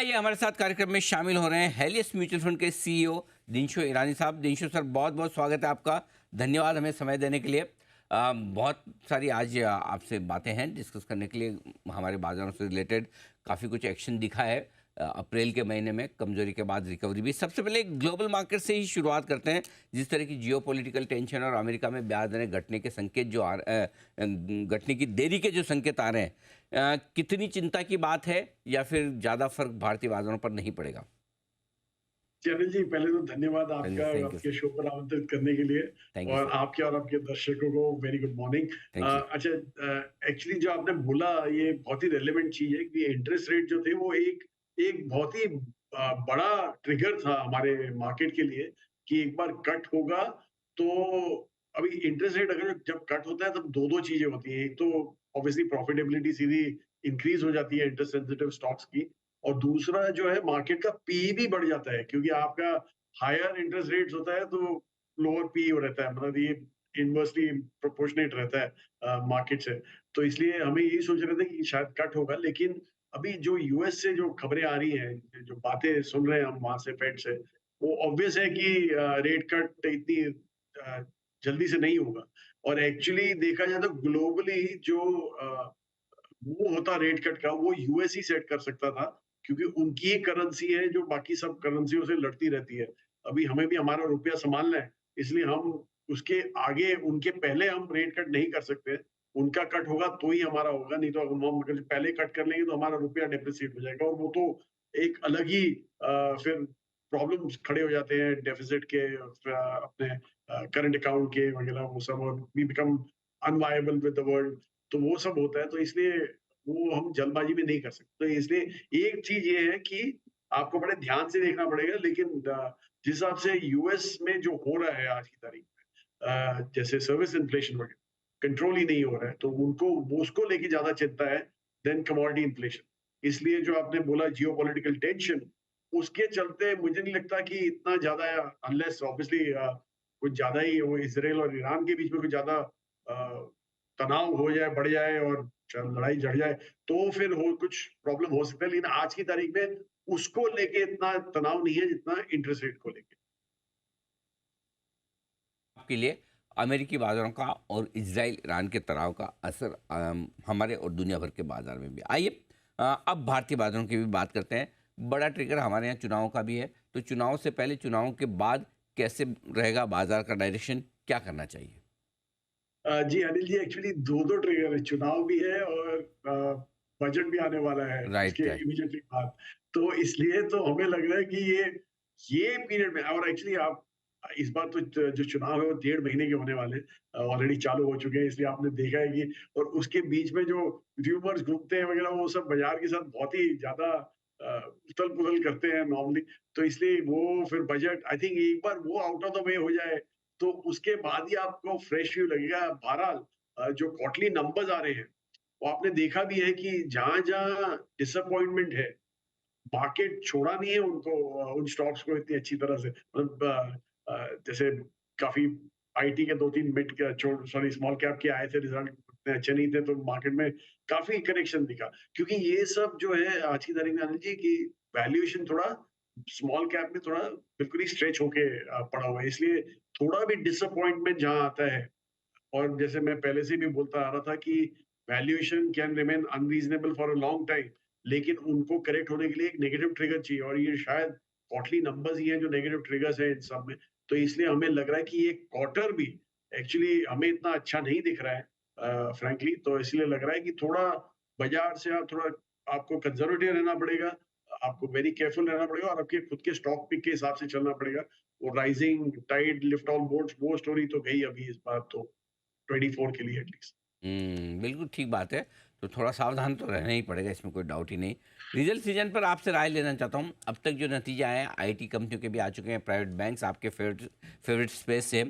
आइए हमारे साथ कार्यक्रम में शामिल हो रहे हैं हेलियस म्यूचुअल फंड के सीईओ दिनशो ईरानी साहब। दिनशो सर, बहुत बहुत स्वागत है आपका। धन्यवाद हमें समय देने के लिए। बहुत सारी आज आपसे बातें हैं डिस्कस करने के लिए। हमारे बाजारों से रिलेटेड काफ़ी कुछ एक्शन दिखा है अप्रैल के महीने में, कमजोरी के बाद रिकवरी भी। सबसे पहले ग्लोबल मार्केट से ही शुरुआत करते हैं। जिस तरह की जियोपॉलिटिकल टेंशन और अमेरिका में ब्याज दरें घटने के संकेत जो घटने की देरी के जो संकेत आ रहे हैं, कितनी चिंता की बात है या फिर ज़्यादा फर्क भारतीय बाजारों पर नहीं पड़ेगा? जी, अनिल जी, पहले तो धन्यवाद आपका थैंक यू आपके सर। शो पर आमंत्रित करने के लिए थैंक यू और सर। आपके दर्शकों को very good morning. Thank you. अच्छा, एक्चुअली जो आपने बोला ये बहुत ही रेलेवेंट चीज़ है कि इंटरेस्ट रेट जो थे वो एक एक बहुत ही बड़ा ट्रिगर था हमारे मार्केट के लिए कि एक बार कट होगा तो अभी इंटरेस्ट रेट अगर जब कट होता है तब 2 चीज़ें होती हैं। एक तो ऑब्वियसली प्रॉफिटेबिलिटी सीधी इंक्रीज़ हो जाती है इंटरेस्ट सेंसिटिव स्टॉक्स की, और दूसरा जो है मार्केट का पी भी बढ़ जाता है क्योंकि आपका हायर इंटरेस्ट रेट्स होता है तो लोअर पी रहता है, मतलब ये इनवर्सली प्रोपोर्शनेट रहता है मार्केट से। तो इसलिए हमें यही सोच रहे थे कि शायद कट होगा, लेकिन अभी जो यूएस से जो खबरें आ रही हैं, जो बातें सुन रहे हैं हम वहां से फेड से, वो ऑब्वियस है कि रेट कट इतनी जल्दी से नहीं होगा। और एक्चुअली देखा जाए तो ग्लोबली जो वो होता रेट कट का वो यूएस ही सेट कर सकता था, क्योंकि उनकी ही करेंसी है जो बाकी सब करेंसियों से लड़ती रहती है। अभी हमें भी हमारा रुपया संभालना है, इसलिए हम उसके आगे उनके पहले हम रेट कट नहीं कर सकते। उनका कट होगा तो ही हमारा होगा, नहीं तो हम अगर पहले कट कर लेंगे तो हमारा रुपया डेप्रिसिएट हो जाएगा, और वो तो एक अलग ही फिर प्रॉब्लम्स खड़े हो जाते हैं डेफिसिट के, अपने करंट अकाउंट के वगैरह वो सब, और we become unviable with the world. तो वो सब होता है, तो इसलिए वो हम जल्दबाजी में नहीं कर सकते। तो इसलिए एक चीज़ ये है कि आपको बड़े ध्यान से देखना पड़ेगा, लेकिन जिस हिसाब से यूएस में जो हो रहा है आज की तारीख में, जैसे सर्विस इन्फ्लेशन वगैरह कंट्रोल ही नहीं हो रहा है, तो उनको वो उसको लेके ज़्यादा चिंता है देन कमोडिटी इन्फ्लेशन। इसलिए जो आपने बोला जियोपॉलिटिकल टेंशन, उसके चलते मुझे नहीं लगता कि इतना ज़्यादा, अनलेस ऑब्वियसली कुछ ज़्यादा ही वो इज़राइल और ईरान के बीच में कुछ ज़्यादा तनाव हो जाए, बढ़ जाए और लड़ाई झड़ जाए, तो फिर हो कुछ प्रॉब्लम हो सकता है, लेकिन आज की तारीख में उसको लेके इतना तनाव नहीं है जितना इंटरेस्ट रेट को लेके। आपके लिए अमेरिकी बाजारों का और इजराइल ईरान के तनाव का असर हमारे और दुनिया भर के बाजार में भी। आइए अब भारतीय बाजारों की भी बात करते हैं। बड़ा ट्रिगर हमारे यहाँ चुनाव का भी है, तो चुनाव से पहले, चुनाव के बाद कैसे रहेगा बाजार का डायरेक्शन, क्या करना चाहिए? जी अनिल जी, एक्चुअली 2 ट्रिगर है, चुनाव भी है और बजट भी आने वाला है उसके राइट, राइट। इमीडिएटली बाद। तो इसलिए तो हमें लग रहा है कि ये पीरियड में, और एक्चुअली आप इस बार तो जो चुनाव है वो 1.5 महीने के होने वाले हैं, ऑलरेडी चालू हो चुके हैं, इसलिए आपने देखा है कि, और उसके बीच में जो र्यूमर्स घूमते हैं वगैरह वो सब बाजार के साथ बहुत ही ज्यादा उथल-पुथल करते हैं नॉर्मली। तो इसलिए वो फिर बजट आई थिंक एक बार वो आउट ऑफ द वे हो जाए तो उसके बाद ही आपको फ्रेश व्यू लगेगा। बहरहाल जो क्वार्टरली नंबर्स आ रहे हैं, वो आपने देखा भी है कि जहाँ-जहाँ डिसअपॉइंटमेंट है, मार्केट छोड़ा नहीं है उनको, उन स्टॉक्स को इतनी अच्छी तरह से, मतलब जैसे काफ़ी आईटी के 2-3 मिड के सॉरी स्मॉल कैप के आए थे रिजल्ट, उतने अच्छे नहीं थे, तो मार्केट में काफ़ी करेक्शन दिखा। क्योंकि ये सब जो है आज की तारीख में आनंद जी कि वैल्यूएशन थोड़ा स्मॉल कैप में थोड़ा बिल्कुल ही स्ट्रेच होके पड़ा हुआ है। इसलिए थोड़ा भी डिसअपॉइंटमेंट जहाँ आता है, और जैसे मैं पहले से भी बोलता आ रहा था कि valuation can remain unreasonable for a long time, लेकिन उनको करेक्ट होने के लिए एक नेगेटिव ट्रिगर चाहिए, और ये शायद क्वार्टरली नंबर्स ही हैं जो नेगेटिव ट्रिगर्स हैं इन सब में। तो इसलिए हमें लग रहा है कि ये क्वार्टर भी एक्चुअली हमें इतना अच्छा नहीं दिख रहा है फ्रैंकली। तो इसलिए लग रहा है कि थोड़ा बाजार से आप थोड़ा, आपको कंजर्वेटिव रहना पड़ेगा, आपको वेरी केयरफुल रहना पड़ेगा, और आपके खुद के स्टॉक पिक के हिसाब से चलना पड़ेगा। वो rising tide lift all boats वो स्टोरी तो गई अभी इस बार तो 24 के लिए एटलीस्ट। बिल्कुल ठीक बात है। तो थोड़ा सावधान तो रहना ही पड़ेगा, इसमें कोई डाउट ही नहीं। रिजल्ट सीजन पर आपसे राय लेना चाहता हूँ। अब तक जो नतीजे आए हैं, आईटी कंपनियों के भी आ चुके हैं, प्राइवेट बैंक्स आपके फेवरेट फेवरेट स्पेस से,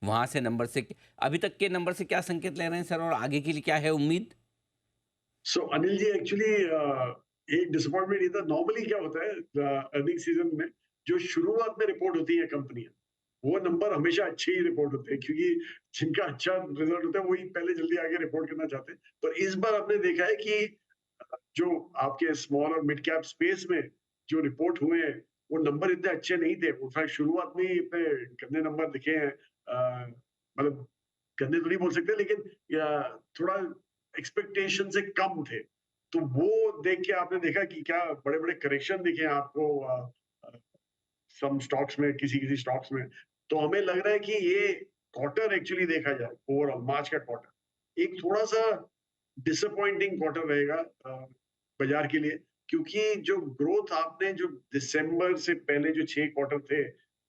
वहाँ से नंबर से, अभी तक के नंबर से क्या संकेत ले रहे हैं सर, और आगे के लिए क्या है उम्मीद? सो अनिल जी, एक्चुअली एक डिसअपॉइंटमेंट ये था, नॉर्मली क्या होता है अर्निंग सीजन में जो शुरुआत में रिपोर्ट होती है कंपनियां, वो नंबर हमेशा अच्छे ही रिपोर्ट होते हैं, क्योंकि जिनका अच्छा रिजल्ट होता है वही पहले जल्दी आगे रिपोर्ट करना चाहते हैं। पर इस बार आपने देखा है कि जो आपके स्मॉल और मिड कैप स्पेस में जो रिपोर्ट हुए हैं वो नंबर इतने अच्छे नहीं थे। इनफैक्ट शुरुआत में ही इतने गंदे नंबर दिखे हैं। मतलब गंदे तो नहीं बोल सकते, लेकिन या थोड़ा एक्सपेक्टेशन से कम थे। तो वो देख के आपने देखा कि क्या बड़े-बड़े करेक्शन दिखे आपको अ, सम स्टॉक्स में, किसी-किसी स्टॉक्स में। तो हमें लग रहा है कि ये क्वार्टर एक्चुअली देखा जाए, ओवरऑल मार्च का क्वार्टर, एक थोड़ा-सा डिसअपॉइंटिंग क्वार्टर रहेगा बाज़ार के लिए, क्योंकि जो ग्रोथ आपने जो दिसंबर से पहले जो 6 क्वार्टर थे,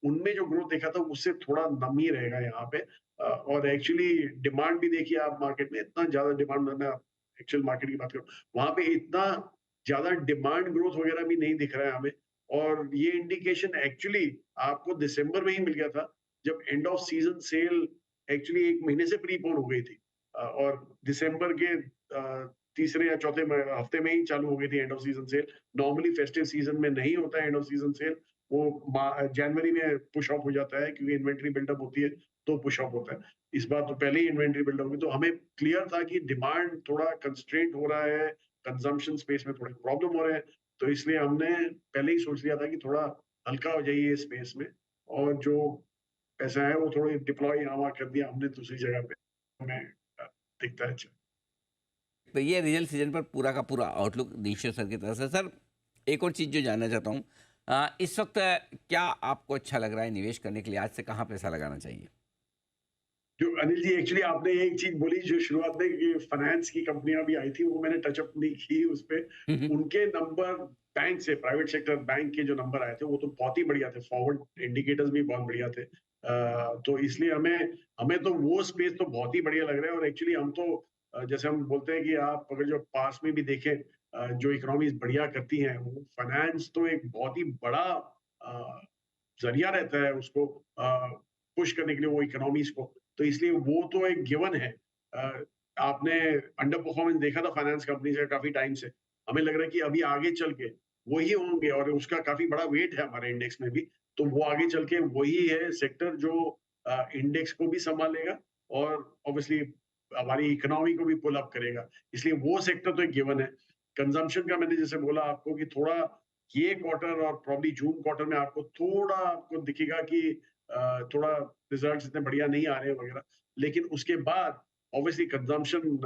उनमें जो ग्रोथ देखा था उससे थोड़ा नम ही रहेगा यहाँ पे। और एक्चुअली डिमांड भी देखिए आप मार्केट में, इतना ज़्यादा डिमांड, मैं एक्चुअल मार्केट की बात करूँ, वहाँ पे इतना ज़्यादा डिमांड ग्रोथ वगैरह भी नहीं दिख रहा है हमें। और ये इंडिकेशन एक्चुअली आपको दिसंबर में ही मिल गया था, जब end off season cell actually 1 महीने से प्रीपोन हो गई थी। और दिसंबर के तीसरे या चौथे हफ्ते में ही चालू हो गई थी end off season cell. Normally festive season में नहीं होता है एंड ऑफ सीजन सेल, वो जनवरी में पुश ऑफ हो जाता है, क्योंकि इन्वेंट्री बिल्डअप होती है तो पुश ऑफ होता है। इस बार तो पहले ही इन्वेंट्री बिल्डअप होगी, तो हमें क्लियर था कि डिमांड थोड़ा कंस्ट्रेंट हो रहा है, कंजम्पशन स्पेस में थोड़े प्रॉब्लम हो रहे हैं। तो इसलिए हमने पहले ही सोच लिया था कि थोड़ा हल्का हो जाइए इस स्पेस में, और जो पैसा है वो थोड़ी डिप्लॉय यहाँ-वहाँ कर दिया हमने दूसरी जगह पे। हमें दिखता है अच्छा। तो ये रिजल्ट सीजन पर पूरा का पूरा आउटलुक दिनशो सर की तरफ से। सर, एक और चीज़ जो जानना चाहता हूँ, इस वक्त क्या आपको अच्छा लग रहा है निवेश करने के लिए? आज से कहाँ पैसा लगाना चाहिए? जो अनिल जी, एक्चुअली आपने एक चीज़ बोली जो शुरुआत में, कि फाइनेंस की कंपनियाँ भी आई थी, वो मैंने टच अप नहीं की उस पे। हुँ, हुँ। उनके नंबर, बैंक से प्राइवेट सेक्टर बैंक के जो नंबर आए थे वो तो बहुत ही बढ़िया थे, फॉरवर्ड इंडिकेटर्स भी बहुत बढ़िया थे। तो इसलिए हमें हमें तो वो स्पेस तो बहुत ही बढ़िया लग रहा है। और एक्चुअली हम तो जैसे हम बोलते हैं कि आप अगर जो पास में भी देखें, जो इकोनॉमीज़ बढ़िया करती हैं, वो फाइनेंस तो एक बहुत ही बड़ा अ, ज़रिया रहता है उसको पुश करने के लिए, वो इकोनॉमीज़ को। तो इसलिए वो तो एक गिवन है। अ, आपने अंडर परफॉर्मेंस देखा था फाइनेंस कंपनी से काफ़ी टाइम से। हमें लग रहा है कि अभी आगे चल के वही होंगे, और उसका काफ़ी बड़ा वेट है हमारे इंडेक्स में भी। तो वो आगे चल के वही है सेक्टर जो इंडेक्स को भी सँभालेगा, और ऑब्वियसली हमारी इकोनॉमी को भी पुल अप करेगा। इसलिए वो सेक्टर तो एक गिवन है। कंज़म्पशन का मैंने जैसे बोला आपको कि थोड़ा ये क्वार्टर और प्रोबब्ली जून क्वार्टर में आपको थोड़ा आपको दिखेगा कि थोड़ा रिजल्ट्स इतने बढ़िया नहीं आ रहे हैं वगैरह। लेकिन उसके बाद ऑब्वियसली कंजम्पशन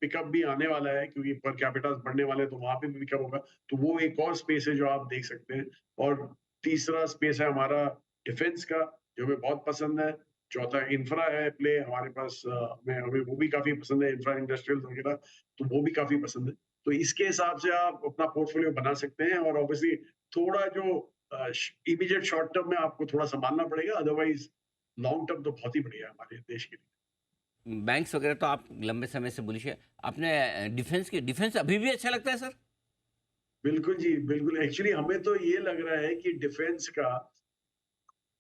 पिकअप भी आने वाला है, क्योंकि पर कैपिटास बढ़ने वाले हैं, तो वहाँ पे भी पिकअप होगा। तो वो एक और स्पेस है जो आप देख सकते हैं। और तीसरा स्पेस है हमारा डिफेंस का, जो हमें बहुत पसंद है। चौथा इंफ्रा है प्ले हमारे पास, हमें हमें वो भी काफ़ी पसंद है, इंफ्रा इंडस्ट्रियल्स वगैरह, तो वो भी काफ़ी पसंद है। तो इसके हिसाब से आप अपना पोर्टफोलियो बना सकते हैं। और ऑब्वियसली थोड़ा जो इमीडिएट शॉर्ट टर्म में आपको थोड़ा संभालना पड़ेगा, अदरवाइज लॉन्ग टर्म तो बहुत ही बढ़िया है हमारे देश के लिए। बैंक्स वगैरह तो आप लंबे समय से बुलिश है। आपने डिफेंस अभी भी अच्छा लगता है सर? बिल्कुल जी, बिल्कुल। एक्चुअली हमें तो ये लग रहा है कि डिफेंस का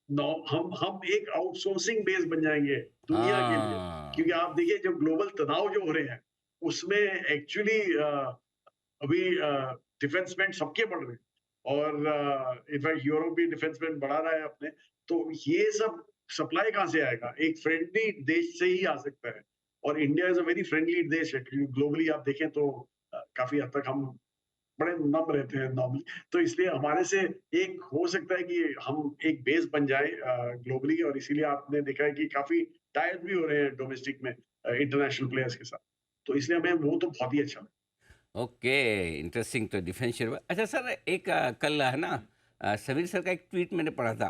नौ हम एक आउटसोर्सिंग बेस बन जाएँगे दुनिया के लिए। क्योंकि हाँ। आप देखिए, जो ग्लोबल तनाव जो हो रहे हैं, उसमें एक्चुअली अभी डिफेंस स्पेंड सबके बढ़ रहे हैं। और इनफैक्ट यूरोप भी डिफेंस स्पेंड बढ़ा रहा है अपने। तो ये सब सप्लाई कहाँ से आएगा? एक फ्रेंडली देश से ही आ सकता है। और India is a very friendly देश है, क्योंकि ग्लोबली आप देखें तो काफ़ी हद तक हम बड़े नम्र रहते हैं नॉर्मली। तो इसलिए हमारे से एक हो सकता है कि हम एक बेस बन जाए ग्लोबली। और इसीलिए आपने देखा है कि काफ़ी टाई अप भी हो रहे हैं डोमेस्टिक में इंटरनेशनल प्लेयर्स के साथ। तो इसलिए हमें वो तो बहुत ही अच्छा लगा। Okay, interesting. तो डिफेंस शेयर, अच्छा सर, एक कल है ना, समीर सर का एक ट्वीट मैंने पढ़ा था।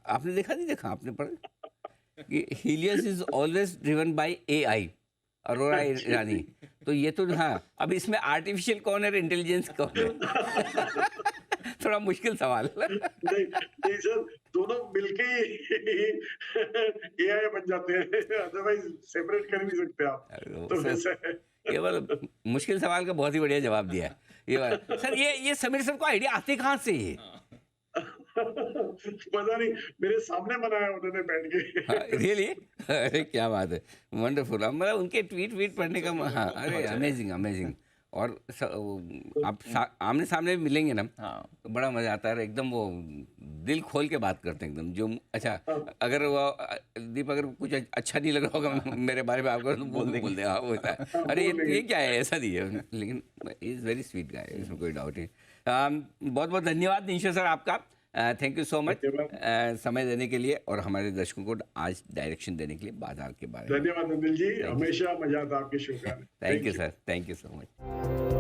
आपने देखा? नहीं देखा? आपने पढ़ा कि Helios is always driven by AI, Arora ji, Irani. जी। तो ये तो, हाँ, अब इसमें आर्टिफिशियल कौन है और इंटेलिजेंस कौन है? थोड़ा मुश्किल सवाल। नहीं, नहीं सर, दोनों मिलके ही एआई बन जाते हैं, अदरवाइज़ सेपरेट कर नहीं सकते आप। तो सर, वैसा है। ये मतलब मुश्किल सवाल का बहुत ही बढ़िया जवाब दिया है। सर, ये समीर सर को आइडिया आते कहाँ से ये? पता नहीं, मेरे सामने बनाया उन्होंने बैठ हाँ, के। रियली? अरे क्या बात है, वंडरफुल। मतलब उनके ट्वीट ट्वीट पढ़ने का हाँ, अरे अमेजिंग अमेजिंग। और आमने सामने भी मिलेंगे ना, हाँ तो बड़ा मज़ा आता है, एकदम वो दिल खोल के बात करते हैं एकदम। जो अच्छा, अगर वो दीप अगर कुछ अच्छा नहीं लग रहा होगा मेरे बारे में आपको, तो बोल दे, हाँ वो होता है, अरे बोल देंगे। ये क्या है, ऐसा नहीं है। लेकिन इज़ वेरी स्वीट गाय, इसमें कोई डाउट नहीं। बहुत बहुत धन्यवाद दिनशो सर आपका, थैंक यू सो मच धन्यवाद। समय देने के लिए और हमारे दर्शकों को आज डायरेक्शन देने के लिए बाजार के बारे में। धन्यवाद अनिल जी, Thank you. हमेशा मजा आता आपके शो का। Thank you sir, thank you so much.